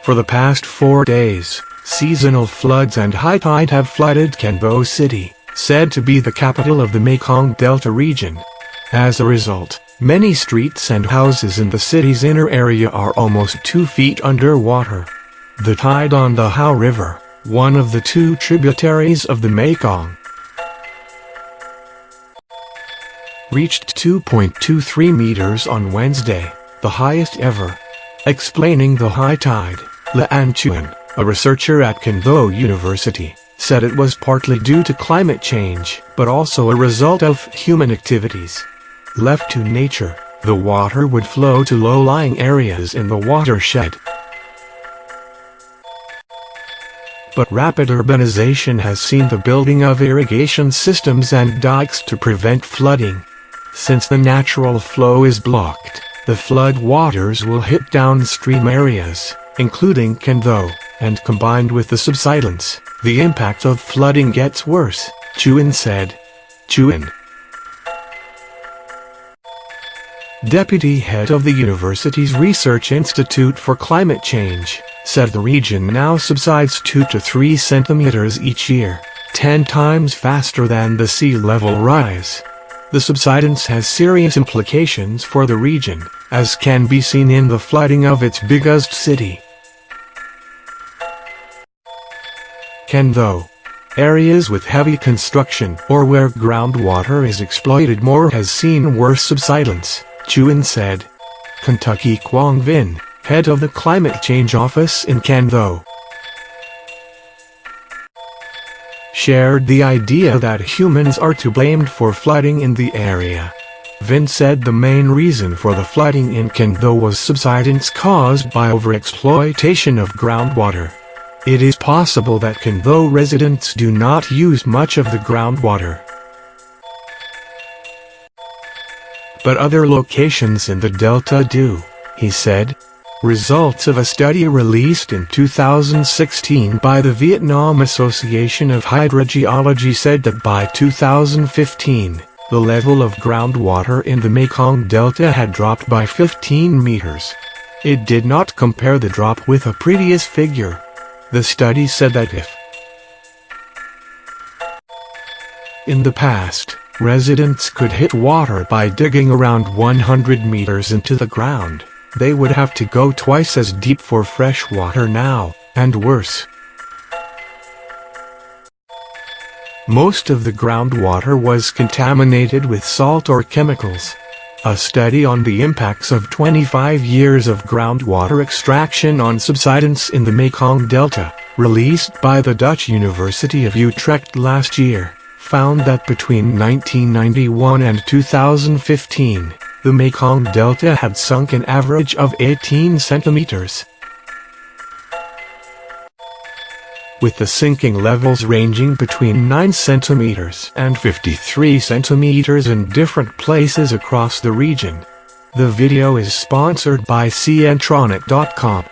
For the past 4 days, seasonal floods and high tide have flooded Can Tho City, said to be the capital of the Mekong Delta region. As a result, many streets and houses in the city's inner area are almost 2 feet underwater. The tide on the Hau River, one of the 2 tributaries of the Mekong, reached 2.23 meters on Wednesday, the highest ever. Explaining the high tide, Anh Tuan, a researcher at Can Tho University, said it was partly due to climate change, but also a result of human activities. Left to nature, the water would flow to low-lying areas in the watershed. But rapid urbanization has seen the building of irrigation systems and dykes to prevent flooding. Since the natural flow is blocked, the flood waters will hit downstream areas, including Can Tho, and combined with the subsidence, the impact of flooding gets worse, Tuan said. Tuan, deputy head of the university's Research Institute for Climate Change, said the region now subsides 2 to 3 centimeters each year, 10 times faster than the sea level rise. The subsidence has serious implications for the region, as can be seen in the flooding of its biggest city, Can Tho. Areas with heavy construction or where groundwater is exploited more has seen worse subsidence, Tuan said. Kentucky Quang Vinh, head of the Climate Change Office in Can Tho, shared the idea that humans are to blame for flooding in the area. Vinh said the main reason for the flooding in Can Tho was subsidence caused by overexploitation of groundwater. It is possible that Can Tho residents do not use much of the groundwater, but other locations in the delta do, he said. Results of a study released in 2016 by the Vietnam Association of Hydrogeology said that by 2015, the level of groundwater in the Mekong Delta had dropped by 15 meters. It did not compare the drop with a previous figure. The study said that if, in the past, residents could hit water by digging around 100 meters into the ground, they would have to go twice as deep for fresh water now, and worse. Most of the groundwater was contaminated with salt or chemicals. A study on the impacts of 25 years of groundwater extraction on subsidence in the Mekong Delta, released by the Dutch University of Utrecht last year, found that between 1991 and 2015, the Mekong Delta had sunk an average of 18 centimeters, with the sinking levels ranging between 9 centimeters and 53 centimeters in different places across the region. The video is sponsored by Cantronic.com.